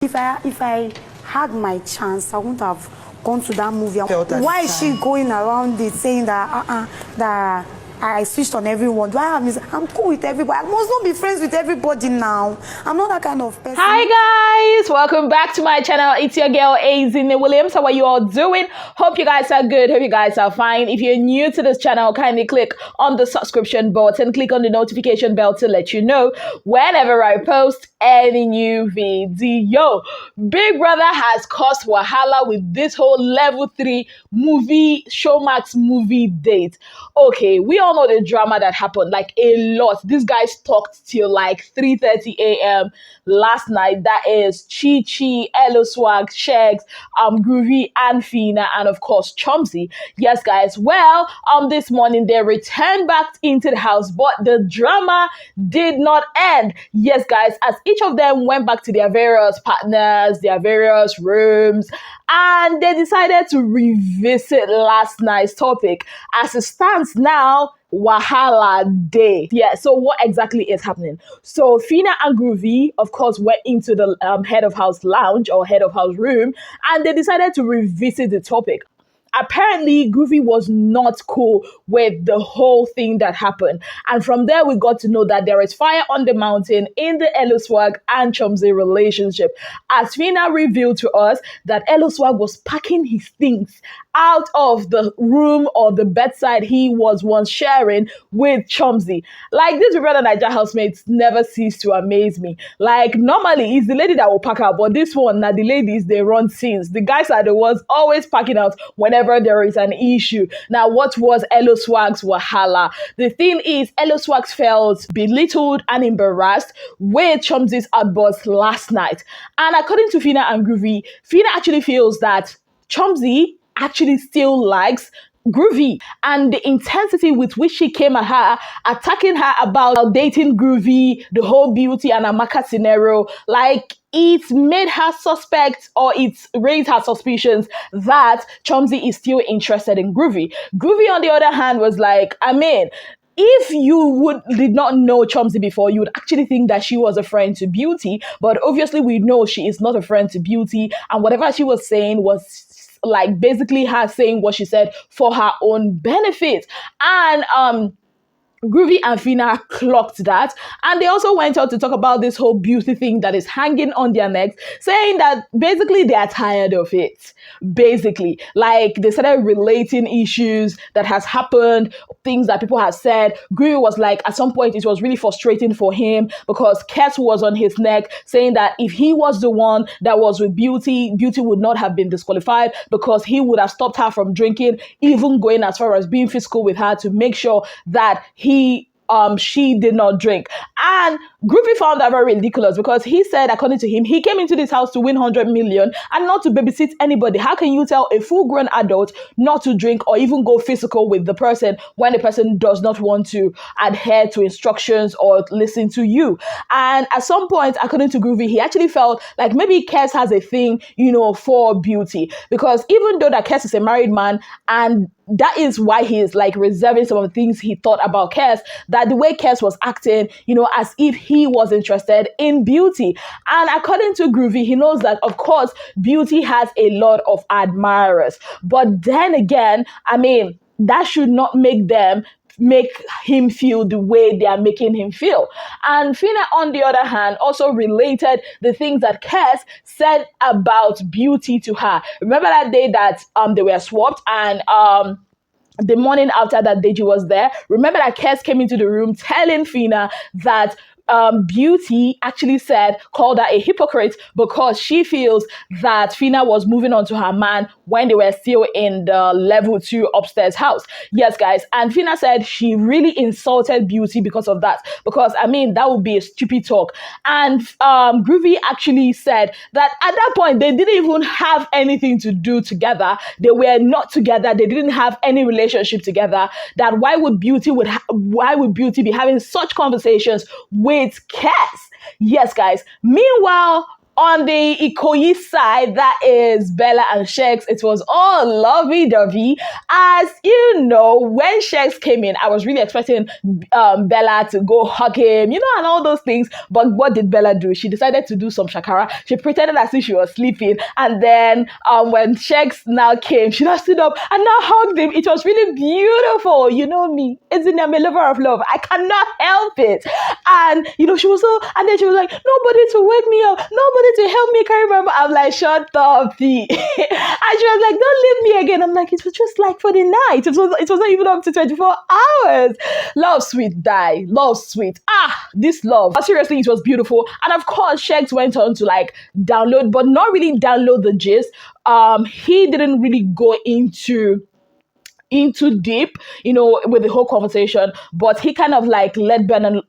If I had my chance, I wouldn't have gone to that movie. Why is she going around it saying that that I switched on everyone? Do I have this? I'm cool with everybody. I must not be friends with everybody now. I'm not that kind of person. Hi guys, welcome back to my channel. It's your girl Bbnaija. How are you all doing? Hope you guys are good. Hope you guys are fine. If you're new to this channel, kindly click on the subscription button, click on the notification bell to let you know whenever I post any new video. Big Brother has caused wahala with this whole level 3 movie, Showmax movie date. Okay, we all know the drama that happened, like a lot. These guys talked till like 3:30 a.m. last night. That is Chichi, Swag, Shegs, Groovy, and Fina, and of course Chomzy. Yes, guys. Well, this morning they returned back into the house, but the drama did not end. Yes, guys, as each of them went back to their various partners, their various rooms, and they decided to revisit last night's topic. As it stands now, Wahala Day. Yeah, so what exactly is happening? So Fina and Groovy, of course, went into the head of house lounge or head of house room, and they decided to revisit the topic. Apparently, Groovy was not cool with the whole thing that happened. And from there, we got to know that there is fire on the mountain in the Swag and Chomzy relationship. As Fina revealed to us that Swag was packing his things out of the room or the bedside he was once sharing with Chomzy. Like, this Bbnaija housemates never cease to amaze me. Like, normally it's the lady that will pack out, but this one, now the ladies, they run scenes. The guys are the ones always packing out whenever there is an issue. Now, what was Swag's wahala? The thing is, Swag felt belittled and embarrassed with Chomzy's outburst last night. And according to Fina and Groovy, Fina actually feels that Chomzy actually still likes Groovy, and the intensity with which she came at her, attacking her about dating Groovy, the whole Beauty and Amaka scenario, like, it made her suspect, or it raised her suspicions that Chomzy is still interested in Groovy. Groovy, on the other hand, was like, if you did not know Chomzy before, you would actually think that she was a friend to Beauty, but obviously we know she is not a friend to Beauty, and whatever she was saying was like basically her saying what she said for her own benefit. And Groovy and Fina clocked that, and they also went out to talk about this whole Beauty thing that is hanging on their necks, saying that basically they are tired of it. Basically, like, they started relating issues that has happened, things that people have said. Groovy was like, at some point it was really frustrating for him because Kes was on his neck, saying that if he was the one that was with Beauty, Beauty would not have been disqualified because he would have stopped her from drinking, even going as far as being physical with her to make sure that she did not drink. And Groovy found that very ridiculous because he said, according to him, he came into this house to win 100 million and not to babysit anybody. How can you tell a full-grown adult not to drink or even go physical with the person when the person does not want to adhere to instructions or listen to you? And at some point, according to Groovy, he actually felt like maybe Kes has a thing, for Beauty, because even though that Kes is a married man, and that is why he is like reserving some of the things he thought about Kes, that the way Kes was acting, as if he was interested in Beauty. And according to Groovy, he knows that, of course, Beauty has a lot of admirers. But then again, that should not make him feel the way they are making him feel. And Fina, on the other hand, also related the things that Kes said about Beauty to her. Remember that day that they were swapped, and the morning after that Deji was there, remember that Kes came into the room telling Fina that Beauty actually called her a hypocrite because she feels that Fina was moving on to her man when they were still in the level 2 upstairs house. Yes, guys. And Fina said she really insulted Beauty because of that. Because, that would be a stupid talk. And Groovy actually said that at that point, they didn't even have anything to do together. They were not together. They didn't have any relationship together. That why would Beauty be having such conversations with Kes? Yes, guys. Meanwhile, on the Ikoyi side, that is Bella and Shex, it was all lovey-dovey. As you know, when Shex came in, I was really expecting Bella to go hug him, and all those things. But what did Bella do? She decided to do some shakara. She pretended as if she was sleeping. And then when Shex now came, she now stood up and now hugged him. It was really beautiful. You know me. I'm a lover of love. I cannot help it. And, she was and then she was like, nobody to wake me up. Nobody to help me carry my. I'm like, shut up, P. And she was like, don't leave me again. I'm like, it was just like for the night. It was not even up to 24 hours. Love sweet die. Love sweet. This love. But seriously, it was beautiful. And of course, Shex went on to download, but not really download the gist. He didn't really go into deep, with the whole conversation, but he kind of let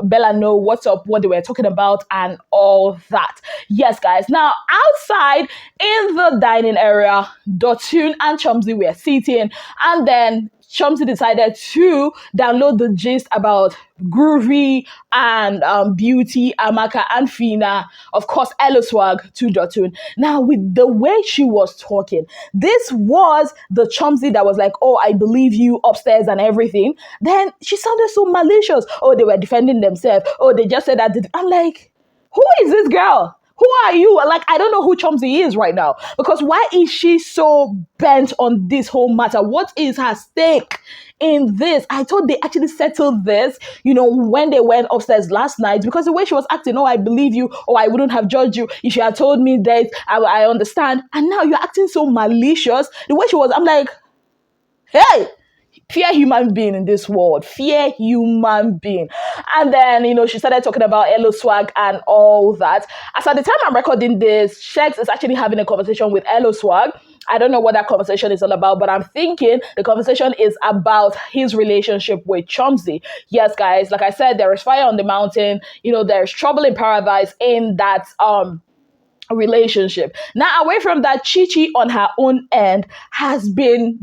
Bella know what's up, what they were talking about, and all that. Yes, guys. Now, outside in the dining area, Dotun and Chomzy were sitting, and then Chomzy decided to download the gist about Groovy and Beauty, Amaka, and Fina. Of course, Elo Swag to Dotun. Now, with the way she was talking, this was the Chomzy that was like, oh, I believe you upstairs and everything. Then she sounded so malicious. Oh, they were defending themselves. Oh, they just said that. I'm like, who is this girl? Who are you? I don't know who Chomzy is right now. Because why is she so bent on this whole matter? What is her stake in this? I thought they actually settled this, when they went upstairs last night. Because the way she was acting, oh, I believe you. Oh, I wouldn't have judged you. If you had told me that, I understand. And now you're acting so malicious. The way she was, I'm like, hey! Fear human being in this world. Fear human being. And then, she started talking about Elo Swag and all that. As at the time I'm recording this, Shex is actually having a conversation with Elo Swag. I don't know what that conversation is all about, but I'm thinking the conversation is about his relationship with Chomzy. Yes, guys, like I said, there is fire on the mountain. There's trouble in paradise in that relationship. Now, away from that, Chichi on her own end has been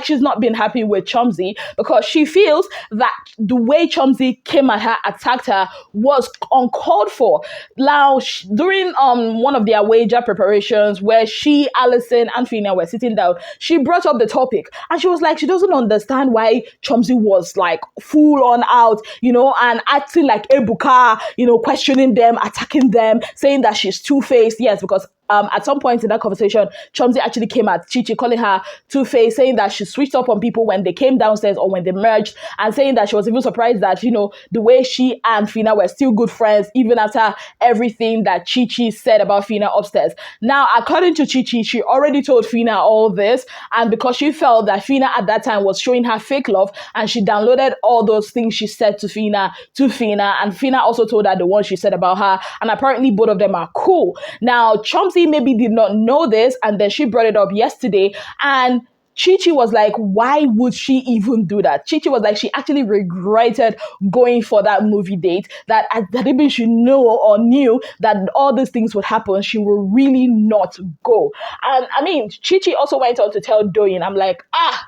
she's not been happy with Chomzy, because she feels that the way Chomzy came at her, attacked her, was uncalled for. Now, during one of their wager preparations where she, Allison, and Fina were sitting down, she brought up the topic, and she was like, she doesn't understand why Chomzy was full on out, and acting like Ebuka, questioning them, attacking them, saying that she's two-faced. Yes, because at some point in that conversation, Chomzy actually came at Chichi, calling her two-faced, saying that she switched up on people when they came downstairs or when they merged, and saying that she was even surprised that, the way she and Fina were still good friends, even after everything that Chichi said about Fina upstairs. Now, according to Chichi, she already told Fina all this, and because she felt that Fina at that time was showing her fake love, and she downloaded all those things she said to Fina, and Fina also told her the one she said about her, and apparently both of them are cool. Now, Chomzy maybe did not know this, and then she brought it up yesterday, and Chichi was like, why would she even do that? Chichi was like, she actually regretted going for that movie date, that even she knew that all these things would happen, she will really not go. And I mean, Chichi also went on to tell Doyin, I'm like,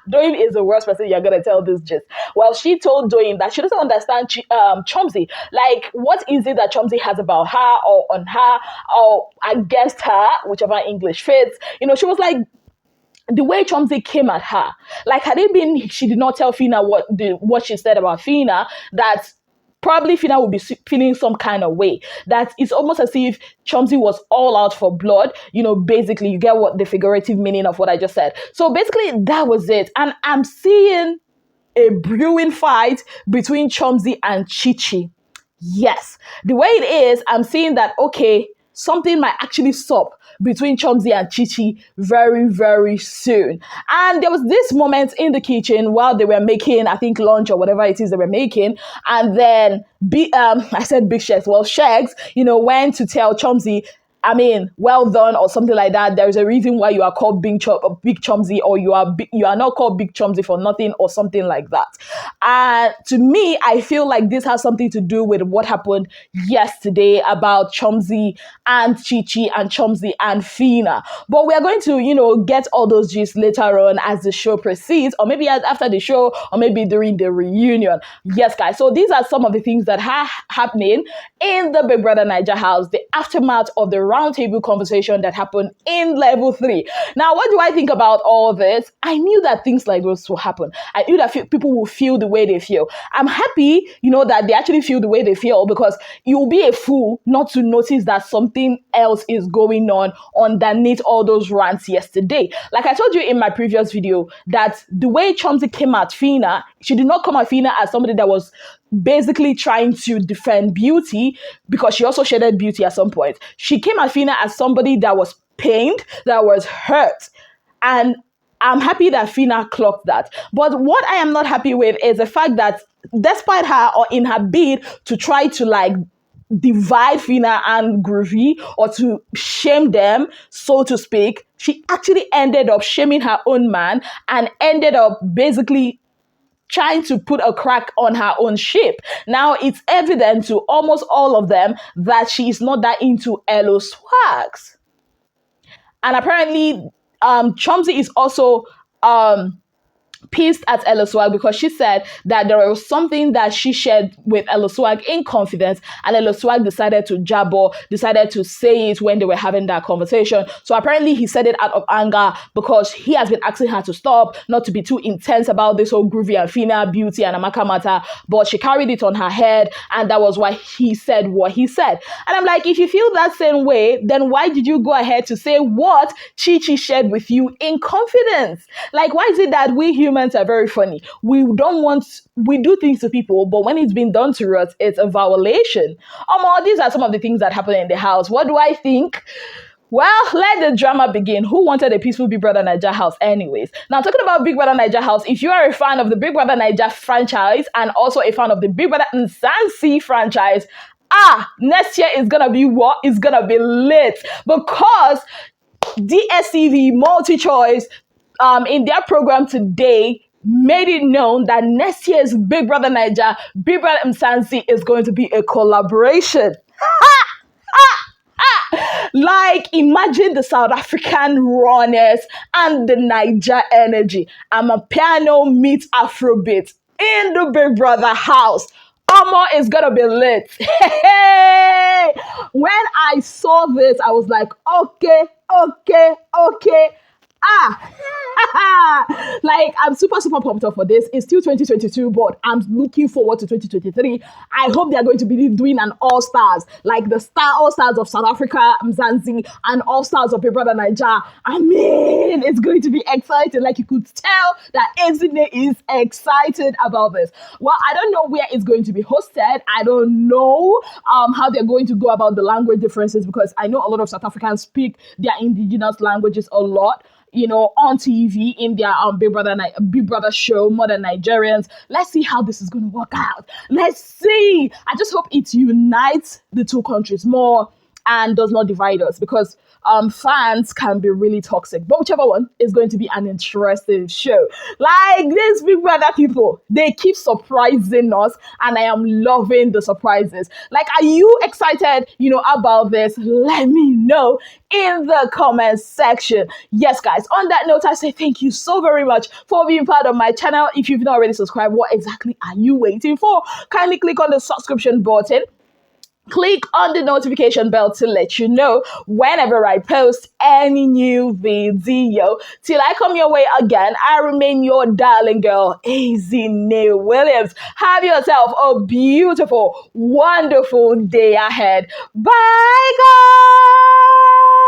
Doyin is the worst person you're going to tell this gist. Well, she told Doyin that she doesn't understand Chomzy. What is it that Chomzy has about her or on her or against her, whichever English fits? She was like, the way Chomzy came at her, had it been she did not tell Fina what she said about Fina, that probably Fina would be feeling some kind of way. That it's almost as if Chomzy was all out for blood. Basically, you get what the figurative meaning of what I just said. So basically, that was it. And I'm seeing a brewing fight between Chomzy and Chichi. Yes. The way it is, I'm seeing that, okay, something might actually stop between Chomzy and Chichi very, very soon. And there was this moment in the kitchen while they were making, I think, lunch or whatever it is they were making. And then, I said Big Shex. Well, Shex, went to tell Chomzy, I mean, well done or something like that. There's a reason why you are called Big Chomzy, or you are not called Big Chomzy for nothing or something like that. And to me, I feel like this has something to do with what happened yesterday about Chomzy and Chichi and Chomzy and Fina. But we are going to, get all those gist later on as the show proceeds, or maybe after the show, or maybe during the reunion. Yes, guys. So these are some of the things that are happening in the Big Brother Naija house, the aftermath of the roundtable conversation that happened in level 3. Now, what do I think about all this? I knew that things like this will happen. I knew that people will feel the way they feel. I'm happy, that they actually feel the way they feel, because you'll be a fool not to notice that something else is going on underneath all those rants yesterday. Like I told you in my previous video, that the way Chomzy came at Fina, she did not come at Fina as somebody that was basically trying to defend beauty, because she also shedded beauty at some point. She came at Fina as somebody that was pained, that was hurt. And I'm happy that Fina clocked that. But what I am not happy with is the fact that despite her, or in her bid to try to divide Fina and Groovy, or to shame them, so to speak, she actually ended up shaming her own man and ended up basically trying to put a crack on her own ship. Now it's evident to almost all of them that she is not that into Elo swags. And apparently, Chomzy is also pissed at Elo Swag, because she said that there was something that she shared with Elo Swag in confidence, and Elo Swag decided to say it when they were having that conversation. So apparently he said it out of anger, because he has been asking her to stop, not to be too intense about this whole Groovy and Fina, beauty and Amaka matter, but she carried it on her head, and that was why he said what he said. And I'm like, if you feel that same way, then why did you go ahead to say what Chichi shared with you in confidence? Like, why is it that we humans are very funny? We do things to people, but when it's been done to us, it's a violation. These are some of the things that happen in the house. What do I think? Well, let the drama begin. Who wanted a peaceful Big Brother Naija house anyways? Now, talking about Big Brother Naija house, if you are a fan of the Big Brother Naija franchise and also a fan of the Big Brother Bbmzansi franchise, next year is gonna be what? It's gonna be lit, because DSTV Multi-Choice in their program today made it known that next year's Big Brother Naija, Big Brother Bbmzansi is going to be a collaboration. Imagine the South African rawness and the Naija energy. Amapiano meets Afrobeat in the Big Brother house. Is gonna be lit. When I saw this, I was like, okay. I'm super pumped up for this. It's still 2022, but I'm looking forward to 2023. I hope they're going to be doing an all-stars, like the all-stars of South Africa, Bbnzansi, and all-stars of Big Brother Naija. I mean, it's going to be exciting. Like, you could tell that Ezine is excited about this. Well, I don't know where it's going to be hosted. I don't know how they're going to go about the language differences, because I know a lot of South Africans speak their indigenous languages a lot, on TV in their Big Brother show, Modern Nigerians. Let's see how this is going to work out. Let's see. I just hope it unites the two countries more and does not divide us, because fans can be really toxic. But whichever one is going to be an interesting show. Like, these Big Brother people, they keep surprising us, and I am loving the surprises. Like, are you excited, about this? Let me know in the comment section. Yes, guys, on that note, I say thank you so very much for being part of my channel. If you've not already subscribed, what exactly are you waiting for? Kindly click on the subscription button. Click on the notification bell to let you know whenever I post any new video. Till I come your way again, I remain your darling girl, Bbnaija Williams. Have yourself a beautiful, wonderful day ahead. Bye, guys!